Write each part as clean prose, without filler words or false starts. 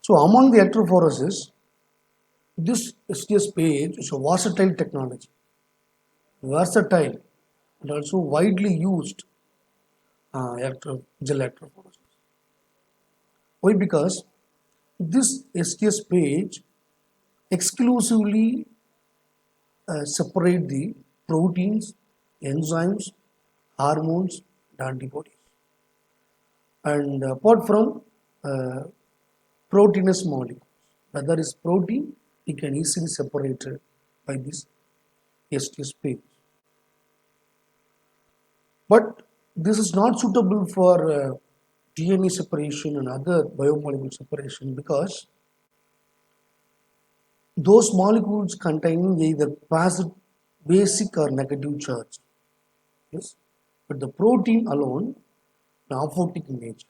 So among the electrophoresis, this STS page is a versatile technology, versatile and also widely used gel electrophoresis. Why? Because this STS page exclusively separate the proteins, enzymes, hormones, and antibodies. And apart from uh, proteinous molecules, whether is protein, it can easily separate it by this STS page. But this is not suitable for DNA separation and other biomolecule separation because those molecules containing either basic or negative charge. Yes, but the protein alone, the apoptic in nature.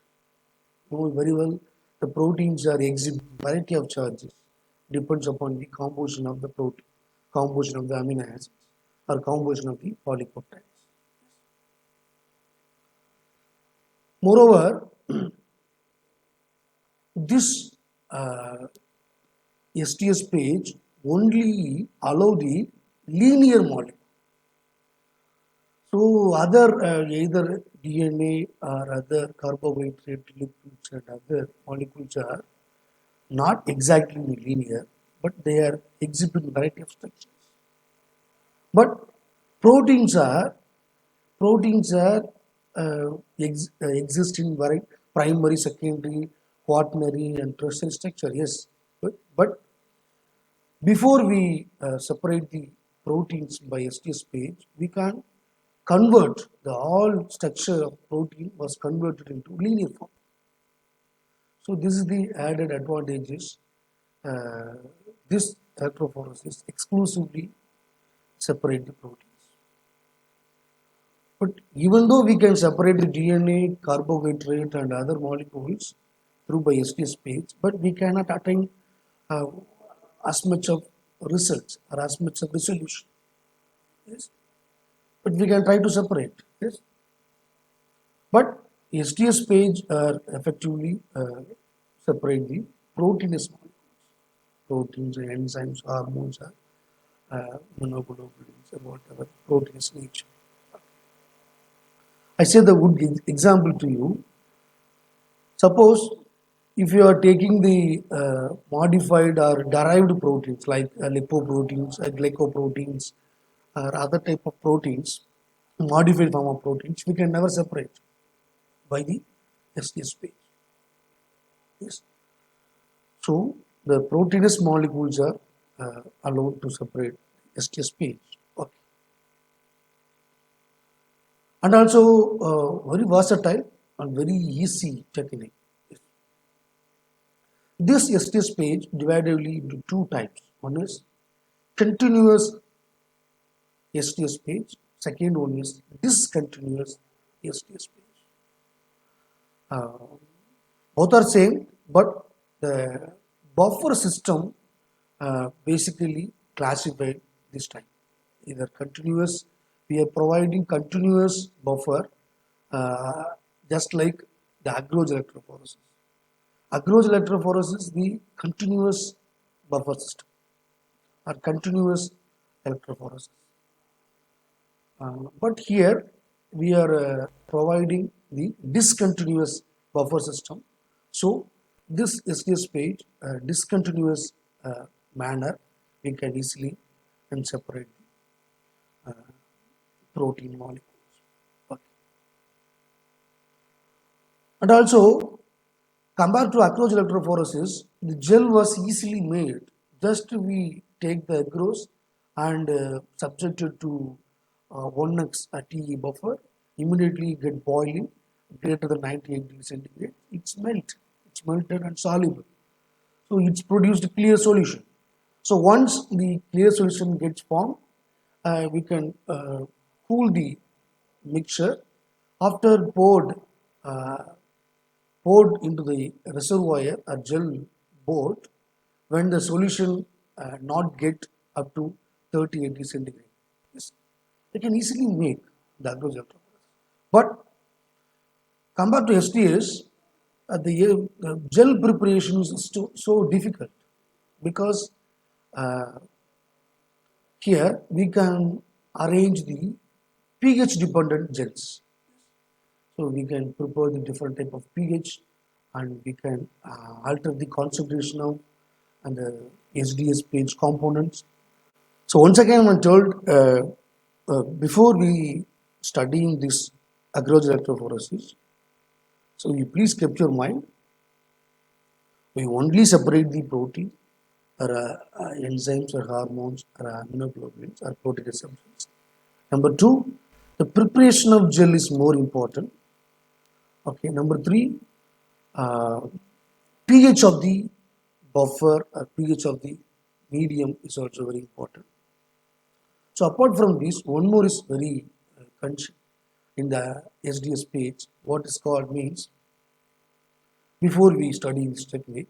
You know very well, the proteins are exhibit variety of charges. Depends upon the composition of the protein, composition of the amino acids, or composition of the polypeptides. Moreover, this STS page only allow the linear molecule. So other either DNA or other carbohydrate lipids and other molecules are not exactly linear, but they are exhibiting variety of structures. But proteins are exist in primary, secondary, quaternary, and tertiary structure. Yes, but before we separate the proteins by STS page, we can convert the all structure of protein was converted into linear form. So this is the added advantages. Uh, this electrophoresis exclusively separate the proteins. But even though we can separate the DNA, carbohydrate, and other molecules through by STS page, but we cannot attain uh, as much of results or as much of resolution. Yes, but we can try to separate. Yes, but STS page effectively separate the proteinous molecules, proteins, enzymes, hormones, immunoglobulins, or whatever proteinous nature. I say the good example to you. Suppose if you are taking the modified or derived proteins like lipoproteins, glycoproteins, or other type of proteins, modified form of proteins, we can never separate by the STS page. Yes. So the proteinous molecules are allowed to separate STS page. Okay. And also very versatile and very easy technique. This STS page divided into two types. One is continuous STS page. Second one is discontinuous STS page. Both are same, but the buffer system basically classified this time. Either continuous, we are providing continuous buffer uh, just like the Agroj electrophoresis. Agroj electrophoresis is the continuous buffer system or continuous electrophoresis. But here we are providing the discontinuous buffer system. So this STS page, discontinuous manner, we can easily and separate the protein molecules. Okay. And also, compared to Agroj electrophoresis, the gel was easily made. Just we take the agarose and subject it to 1x TE buffer, immediately get boiling greater than 98 degrees centigrade. It's melted and soluble. So it's produced a clear solution. So once the clear solution gets formed, we can cool the mixture. After uh, poured into the reservoir or gel board, when the solution not get up to 38 degrees centigrade. Yes, they can easily make the agrojel. But compared to STS, the gel preparation is so difficult because uh, here we can arrange the pH dependent gels. So we can prepare the different type of pH and we can alter the concentration of and the SDS pH components. So once again I'm told before we studying this agarose electrophoresis, so you please keep your mind, we only separate the protein or enzymes or hormones or immunoglobulins or protein substances. Number two, the preparation of gel is more important. Okay, number three, uh, pH of the buffer or pH of the medium is also very important. So apart from this, one more is very in the SDS page. What is called means before we study this technique,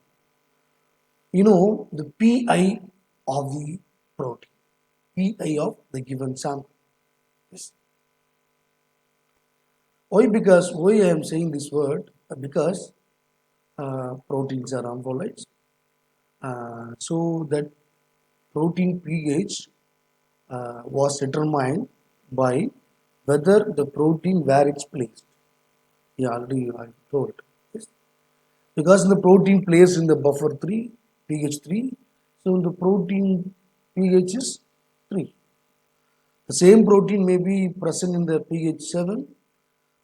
you know the PI of the protein, PI of the given sample. Yes. Why? Because why I am saying this word? Because proteins are ampholytes. So that protein pH was determined by whether the protein where it's placed. Yeah, already I told. Yes. Because the protein placed in the buffer 3, pH 3, so the protein pH is 3. The same protein may be present in the pH 7,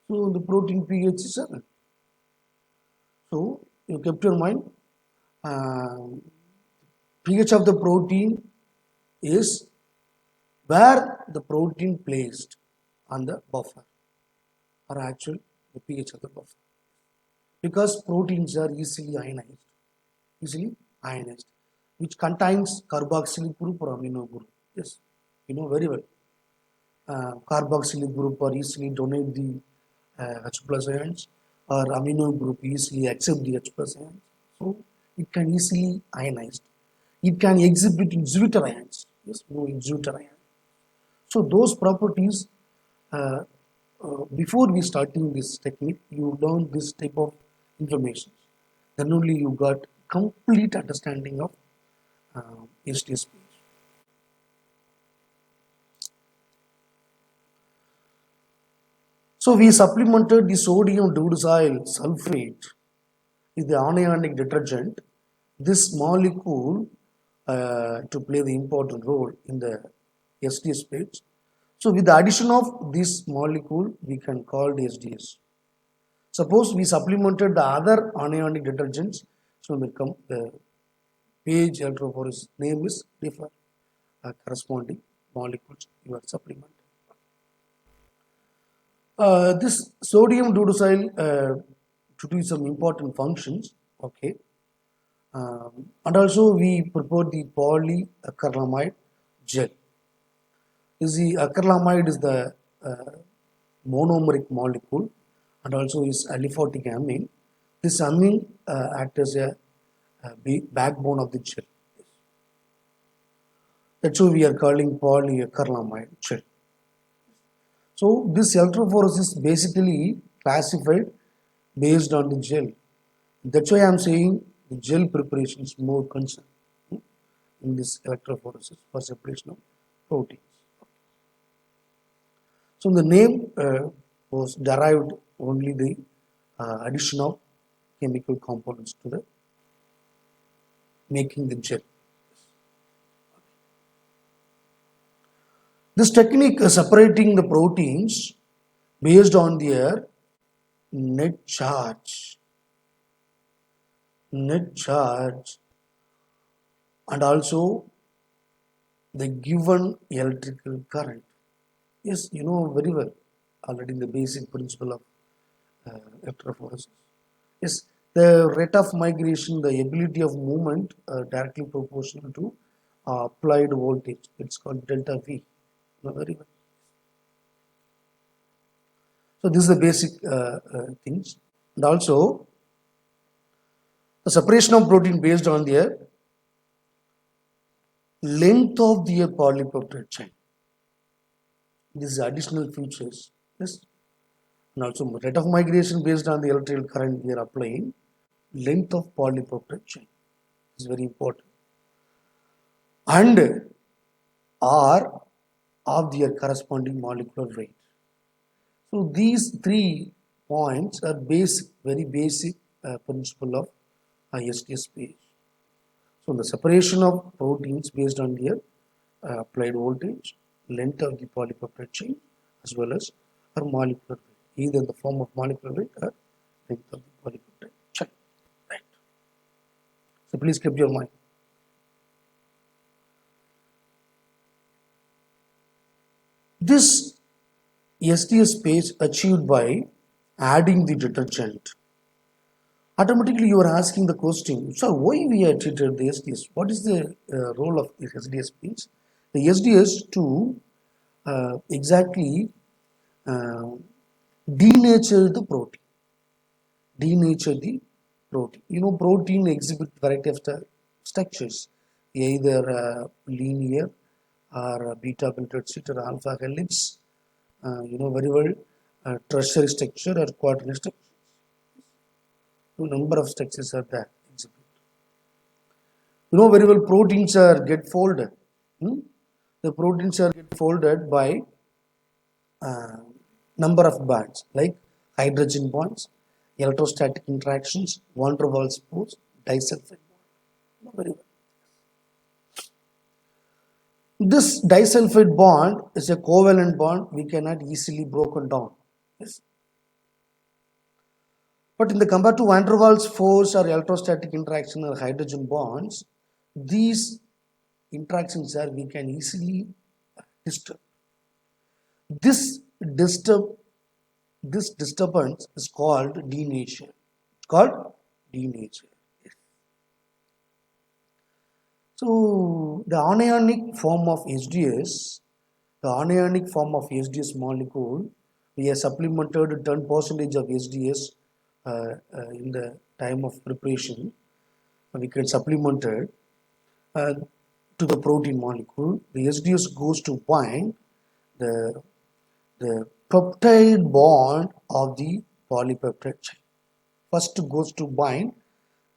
so the protein pH is 7. So you kept your mind, uh, pH of the protein is where the protein placed on the buffer or actual the pH of the buffer. Because proteins are easily ionized, which contains carboxylic group or amino group. Yes, you know very well. Carboxylic group or easily donate the H plus ions or amino group easily accept the H plus ions. So it can easily ionized. It can exhibit exutor ions. Yes, no exutor ions. So those properties, uh, before we starting this technique, you learn this type of information. Then only you got complete understanding of HTSP. So we supplemented the sodium deutesyl sulfate with the anionic detergent. This molecule to play the important role in the SDS page. So with the addition of this molecule, we can call the SDS. Suppose we supplemented the other anionic detergents, so the page electrophoresis name is different, corresponding molecules you are supplementing. This sodium deutesyl to do some important functions, okay, and also we prepare the polyacrylamide gel. You see, acrylamide is the monomeric molecule and also is aliphatic amine. This amine acts as a backbone of the gel. That's why we are calling polyacrylamide gel. So this electrophoresis is basically classified based on the gel. That's why I am saying the gel preparation is more concerned in this electrophoresis for separation of proteins. So the name was derived only the addition of chemical components to the making the gel. This technique separating the proteins based on their net charge, net charge, and also the given electrical current. Yes, you know very well already the basic principle of electrophoresis. Yes, the rate of migration, the ability of movement directly proportional to applied voltage. It's called delta V. You know very well. So this is the basic things. And also the separation of protein based on their length of their polypeptide chain. These additional features. Yes. And also rate of migration based on the electrical current we are applying. length of polypeptide chain is very important, and R of their corresponding molecular weight. So these 3 points are basic, very basic principle of STS page. So the separation of proteins based on their applied voltage, length of the polypeptide chain, as well as her molecular weight, either in the form of molecular weight or length of the polypeptide chain. Right. So please keep your mind. This STS page achieved by adding the detergent. Automatically you are asking the question, so why we are treated the SDS? What is the role of the SDS page? The SDS to exactly uh, denature the protein. Denature the protein. You know, protein exhibit variety of structures, either linear or beta belted or alpha helix. You know very well, tertiary structure or quaternary structure. So number of structures are there exhibit. You know very well, proteins are get folded. Hmm? The proteins are get folded by uh, number of bonds like hydrogen bonds, electrostatic interactions, van der Waals force, disulfide bond. You know very well. This disulfide bond is a covalent bond, we cannot easily broken down. Yes. But in the compared to van der Waals force or electrostatic interaction or hydrogen bonds, these interactions are we can easily disturb. This disturb this disturbance is called denature. It's called denature. So the anionic form of SDS, the anionic form of SDS molecule, we have supplemented 10% of SDS in the time of preparation. We can supplement it uh, to the protein molecule. The SDS goes to bind the the peptide bond of the polypeptide chain. First goes to bind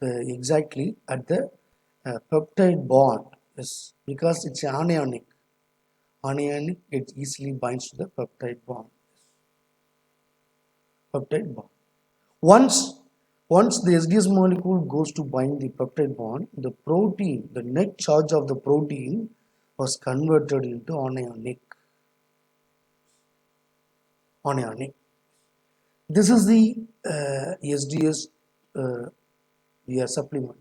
exactly at the peptide bond, is because it's anionic. Anionic, it easily binds to the peptide bond. Peptide bond. Once once the SDS molecule goes to bind the peptide bond, the protein, the net charge of the protein was converted into anionic. Anionic. This is the SDS we are supplement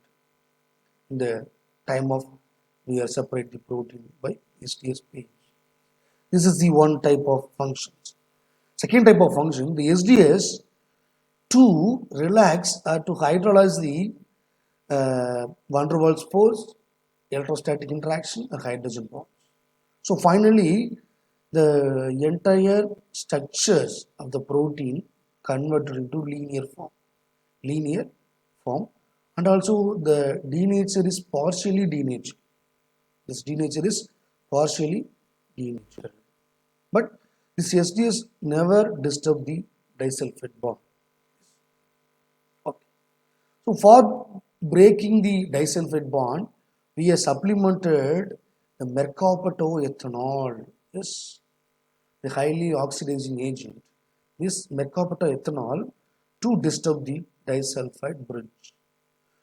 in the time of we are separate the protein by SDS page. This is the one type of functions. Second type of function, the SDS to relax or to hydrolyze the van der Waals force, electrostatic interaction, and hydrogen bonds. So finally, the entire structures of the protein converted into linear form, and also the denature is partially denatured. This denature is partially denatured. But this SDS never disturb the disulfide bond. Okay. So for breaking the disulfide bond, we have supplemented the mercaptoethanol. Yes, the highly oxidizing agent. This mercaptoethanol to disturb the disulfide bridge.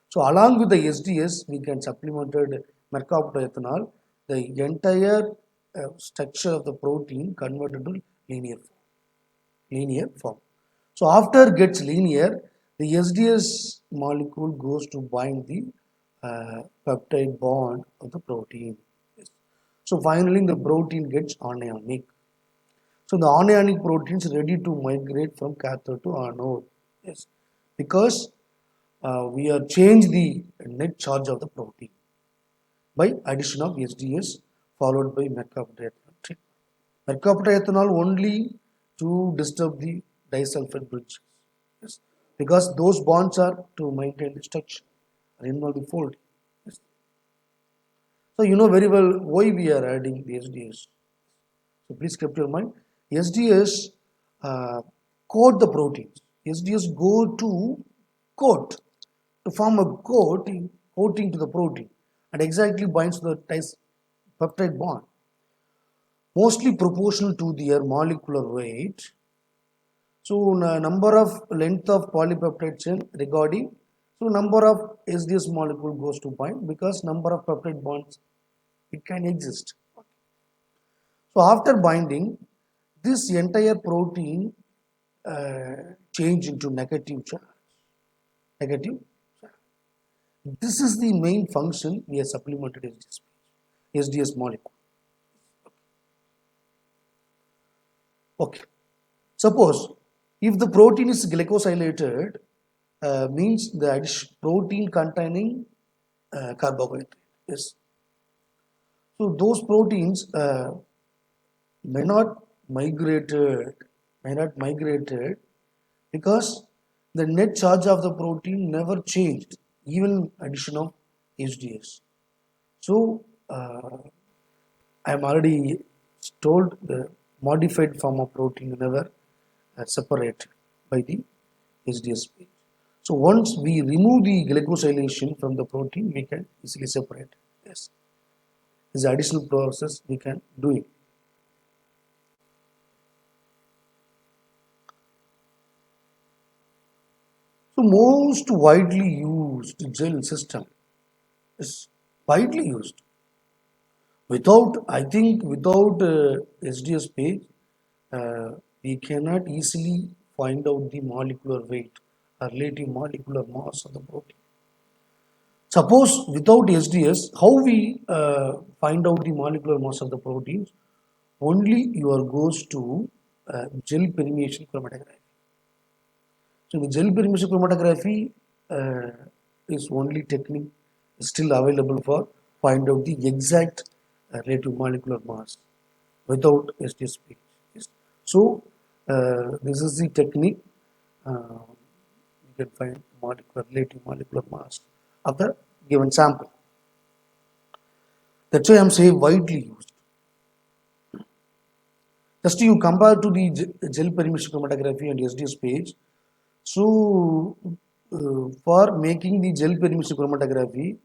So along with the SDS, we can supplemented mercaptoethanol. The entire structure of the protein converted to linear form. Linear form. So after gets linear, the SDS molecule goes to bind the peptide bond of the protein. Yes. So finally, the protein gets anionic. So the anionic protein is ready to migrate from cathode to anode. Yes, because we are change the net charge of the protein by addition of SDS followed by mercaptoethanol treatment. Mercaptoethanol only to disturb the disulfide bridges. Yes, because those bonds are to maintain the structure and involve the folding. Yes. So you know very well why we are adding the SDS. So please keep your mind. SDS coat the proteins. SDS go to coat to form a coating to the protein and exactly binds to the peptide bond, mostly proportional to their molecular weight. So number of length of polypeptide chain regarding, so number of SDS molecule goes to bind because number of peptide bonds it can exist. So after binding, this entire protein change into negative charge. Negative charge. This is the main function we have supplemented SDS molecule. Okay. Suppose if the protein is glycosylated, means the protein containing carbohydrate. Yes. So those proteins may not migrated, may not migrated because the net charge of the protein never changed, even addition of SDS. So I am already told the modified form of protein never separated by the SDS page. So once we remove the glycosylation from the protein, we can easily separate. Yes, this additional process we can do it. So most widely used gel system is widely used. I think without SDS page, we cannot easily find out the molecular weight or relative molecular mass of the protein. Suppose without SDS, how we find out the molecular mass of the proteins? Only your goes to gel permeation chromatography. So the gel permeation chromatography is only technique still available for find out the exact relative molecular mass without SDS page. Yes. So this is the technique you can find relative molecular mass of the given sample. That's why I am saying widely used. Just you compare to the gel permeation chromatography and SDS page. So for making the gel permeation chromatography,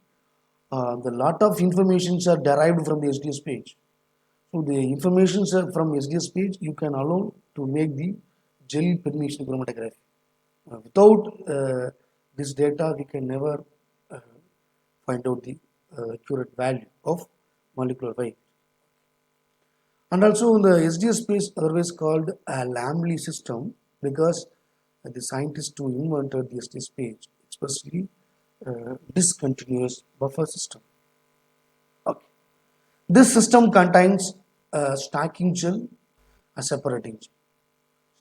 the lot of informations are derived from the SDS page. So the information from SDS page you can allow to make the gel permeation chromatography. Without this data, we can never uh, find out the accurate value of molecular weight. And also the SDS space otherwise called a Lamley system because the scientists who invented the SDS page, especially discontinuous buffer system. Okay. This system contains a stacking gel, a separating gel.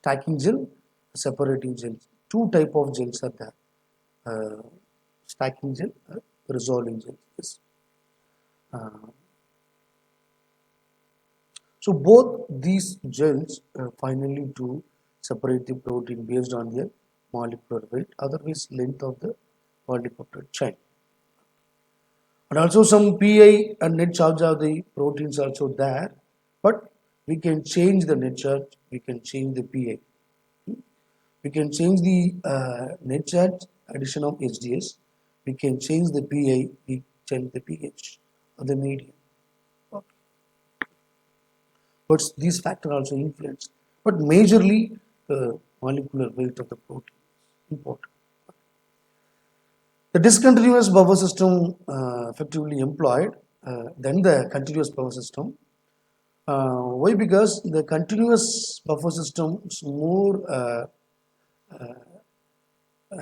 Stacking gel, a separating gel. Two type of gels are there. Stacking gel, resolving gel. Yes. Uh, So both these gels finally to separate the protein based on their molecular weight, otherwise length of the polypeptide chain. And also some pi and net charge of the proteins also there, but we can change the net charge, we can change the pi. We can change the net charge addition of SDS, we can change the pi, we change the pH of the medium. But these factors also influence. But majorly the molecular weight of the protein is important. The discontinuous buffer system effectively employed, then the continuous buffer system. Why? Because the continuous buffer system is more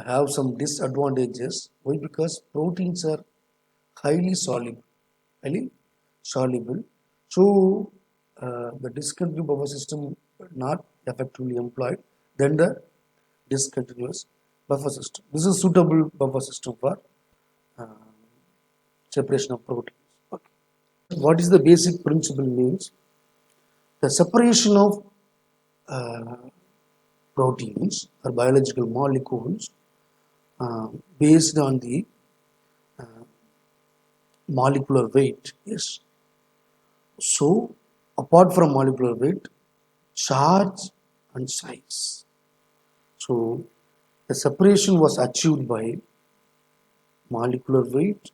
have some disadvantages. Why? Because proteins are highly soluble, highly soluble. So the discontinuous buffer system not effectively employed. Then the discontinuous buffer system. This is suitable buffer system for uh, separation of proteins. Okay. What is the basic principle means? The separation of uh, proteins or biological molecules based on the molecular weight. Yes. So apart from molecular weight, charge and size. So the separation was achieved by molecular weight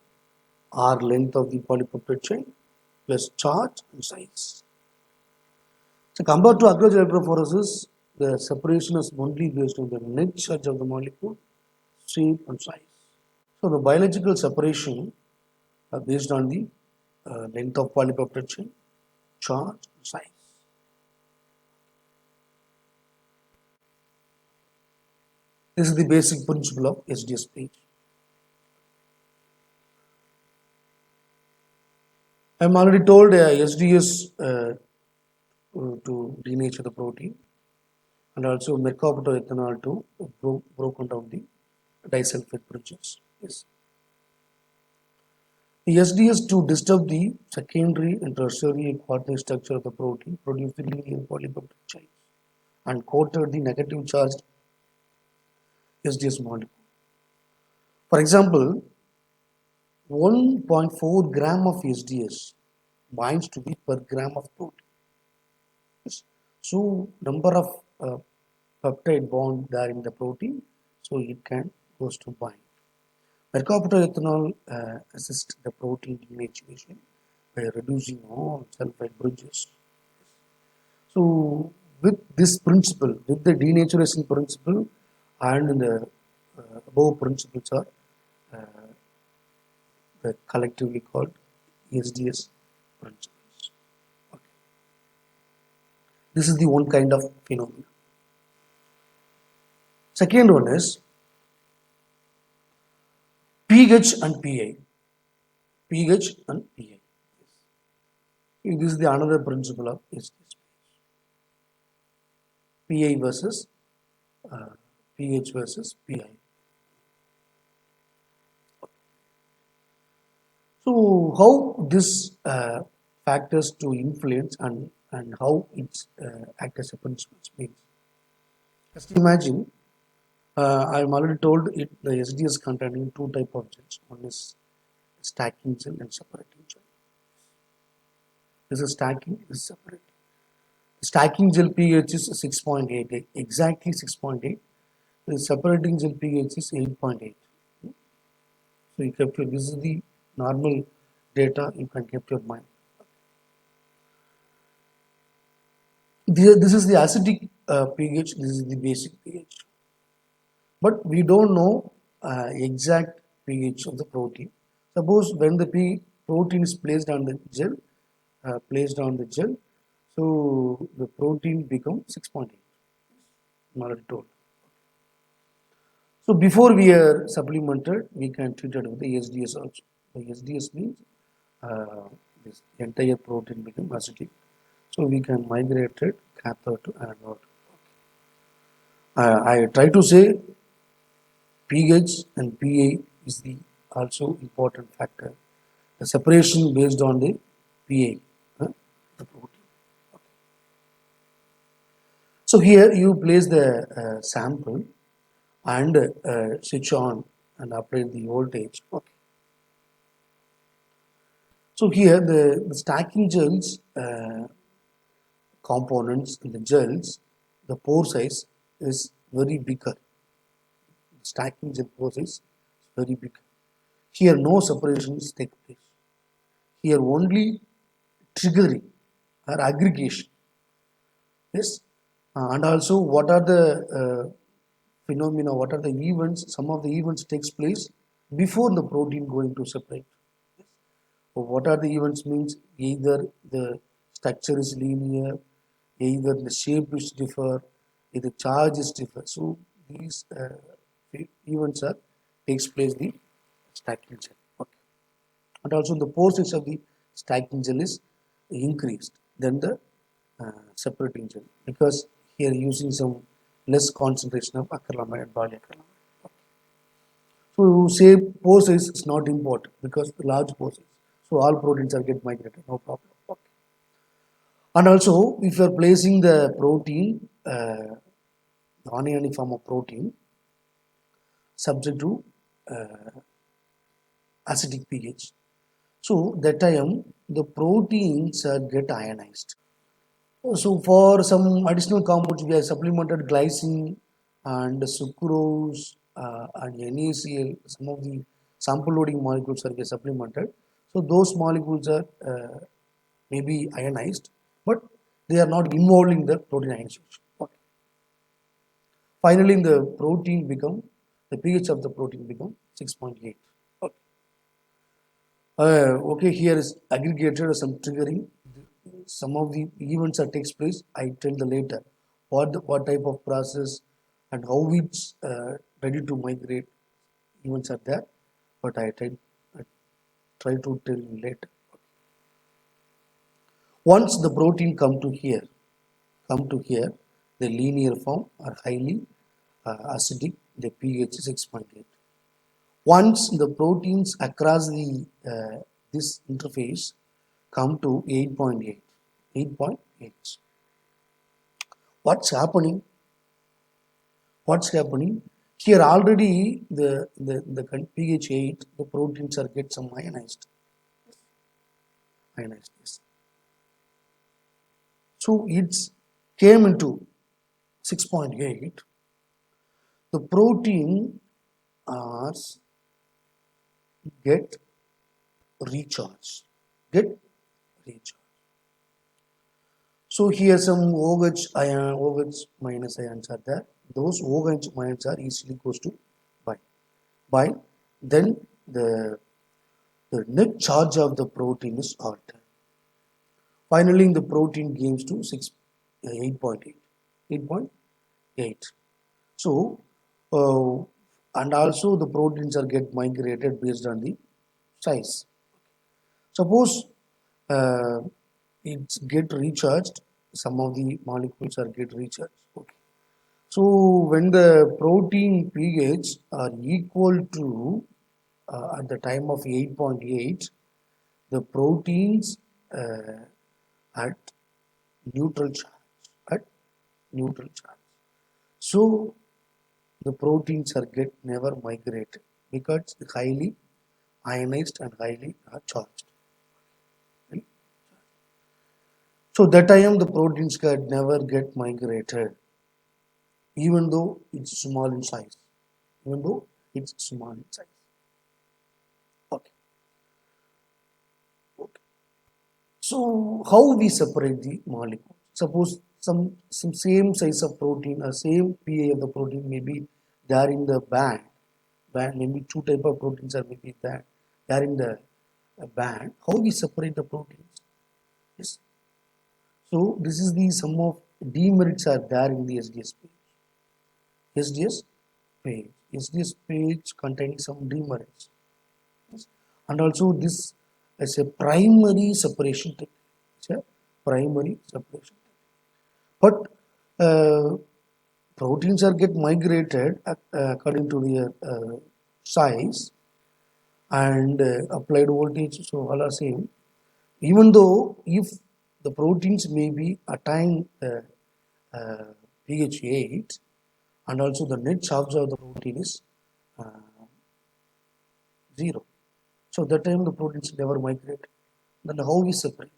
or length of the polypeptide chain plus charge and size. So compared to aqueous electrophoresis, the separation is only based on the net charge of the molecule, shape and size. So the biological separation are based on the length of polypeptide chain, charge and size. This is the basic principle of SDS page. I'm already told SDS to denature the protein and also mercaptoethanol to broken down the disulfide bridges. Yes. The SDS to disturb the secondary and tertiary coordinate structure of the protein produced the linear polypeptide chains and coated the negative charged SDS molecule. For example, 1.4 gram of SDS binds to the per gram of protein. So number of peptide bond there in the protein, so it can goes to bind. Mercaptoethanol assists the protein denaturation by reducing all sulfide bridges. So with this principle, with the denaturation principle and the above principles are collectively called SDS principles. Okay. This is the one kind of phenomenon. Second one is pH and pI. pH and pI. This is the another principle of SDS. pI versus pH versus pI. So how this factors to influence and how it's act as a principle means. Just imagine, I'm already told it the SDS containing two type of gels. One is stacking gel and separating gel. This is stacking, this is separating. Stacking gel pH is 6.8, exactly 6.8. The separating gel pH is 8.8. So you kept your, this is the normal data you can keep your mind. This is the acidic pH, this is the basic pH. But we don't know exact pH of the protein. Suppose when the protein is placed on the gel, so the protein becomes 6.8. I'm already told. So before we are supplemented, we can treat it with the SDS also. The SDS means this entire protein become acidic. So we can migrate it cathode to anode. I try to say pH and pA is the also important factor. The separation based on the pA, the protein. Okay. So here you place the sample and switch on and apply the voltage. Okay. So here the stacking gels components in the gels, the pore size is very bigger. The stacking gel pore size is very big. Here no separations take place. Here only triggering or aggregation. Yes, and also what are the phenomena? What are the events? Some of the events takes place before the protein going to separate. So what are the events means either the structure is linear, either the shape is differ, either charge is differ. So these events are takes place the stacking gel. Okay. And also the pore size of the stacking gel is increased than the separating gel because here using some less concentration of acrylamide and polyacrylamide. Okay. So say pore size is not important because the large pore size. So all proteins are get migrated, no problem. Okay. And also if you are placing the protein, the anionic form of protein subject to acidic pH. So that time the proteins get ionized. So for some additional compounds, we have supplemented glycine and sucrose and NaCl, some of the sample loading molecules are supplemented. So those molecules are may be ionized, but they are not involved in the protein ionization. Okay. Finally, the pH of the protein become 6.8. Okay. Okay, here is aggregated some triggering. Some of the events that takes place, I tell the later. What type of process and how it's ready to migrate events are there, but I try to tell you later. Once the protein come to here, the linear form are highly acidic. The pH is 6.8. Once the proteins across the this interface come to 8.8, 8.8. What's happening? What's happening? Here already the pH 8, the proteins are get some ionized. Ionized. Yes. So it's came into 6.8. The protein are get recharged. Get recharged. So here some OH minus ions are there. Those OH minus are easily goes to by. Then the net charge of the protein is altered. Finally, the protein gains to 8.8. 8.8. So, and also the proteins are get migrated based on the size. Suppose uh, it's get recharged, some of the molecules are get recharged. Okay. So when the protein pH are equal to at the time of 8.8, the proteins at neutral charge, at neutral charge. So the proteins are get never migrated because it's highly ionized and highly charged. So that time the proteins can never get migrated, even though it's small in size. Even though it's small in size. Okay. Okay. So how we separate the molecule? Suppose some same size of protein or same pA of the protein may be there in the band. Maybe two type of proteins are maybe there in the band. How we separate the proteins? Yes. So this is the sum of demerits are there in the SDS page. SDS page. SDS page containing some demerits. Yes. And also this is a primary separation technique. It's a primary separation technique. But proteins are get migrated according to their size and applied voltage, so all are same. Even though if the proteins may be attain pH 8 and also the net charge of the protein is 0. So that time the proteins never migrate. Then how we separate?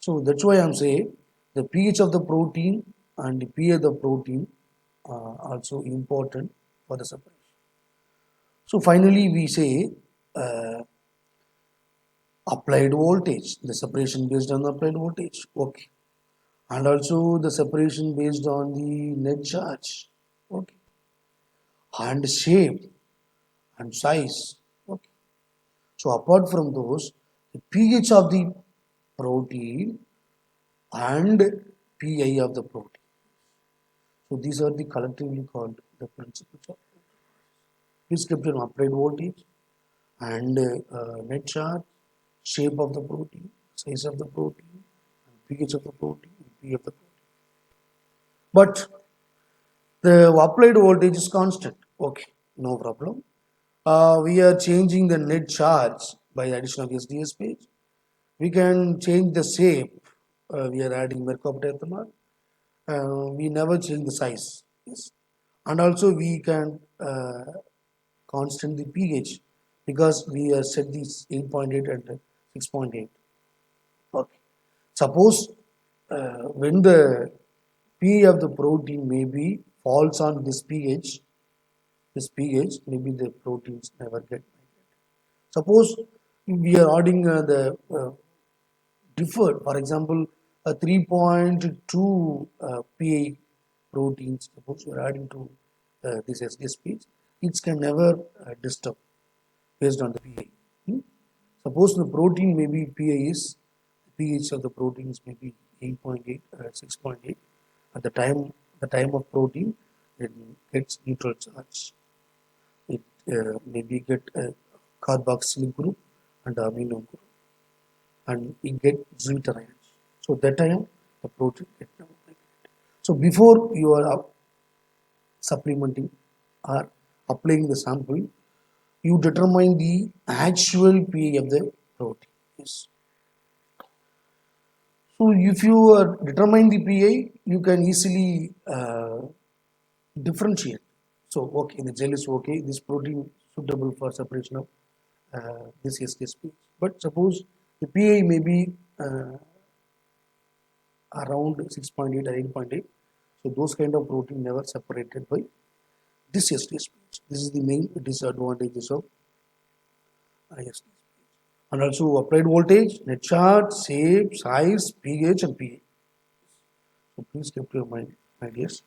So that's why I'm saying the pH of the protein and the pH of the protein are also important for the separation. So finally we say applied voltage, the separation based on the applied voltage. Okay. And also the separation based on the net charge. Okay. And shape and size. Okay. So apart from those, the pH of the protein and pi of the protein. So these are the collectively called the principles of prescription applied voltage and net charge, shape of the protein, size of the protein, and pH of the protein, and P of the protein. But the applied voltage is constant. Okay, no problem. We are changing the net charge by addition of SDS page. We can change the shape. We are adding Markov ethanol. We never change the size. Yes. And also we can constant the pH because we are set these 8.8 and 6.8. Okay. Suppose when the pH of the protein maybe falls on this pH, this pH, maybe the proteins never get migrated. Suppose we are adding the differed, for example, a 3.2 pA proteins, suppose you are adding to this SDSPs, it can never disturb based on the pH. Hmm? Suppose the protein may be pH of the proteins may be 8.8 or 6.8. At the time of protein, it gets neutral charge. It maybe get a carboxylic group and amino group, and it get zwitter ions. So that time the protein get migrated. So before you are supplementing or applying the sample, you determine the actual pH of the protein. Yes. So if you determine the pH, you can easily differentiate. So okay, the gel is okay. This protein suitable for separation of this SKSP. But suppose the pH may be around 6.8 or 8.8. So those kind of protein never separated by this SKSP. This is the main disadvantages of IST. And also applied voltage, net charge, shape, size, pH and pH. So please keep your mind, my dears.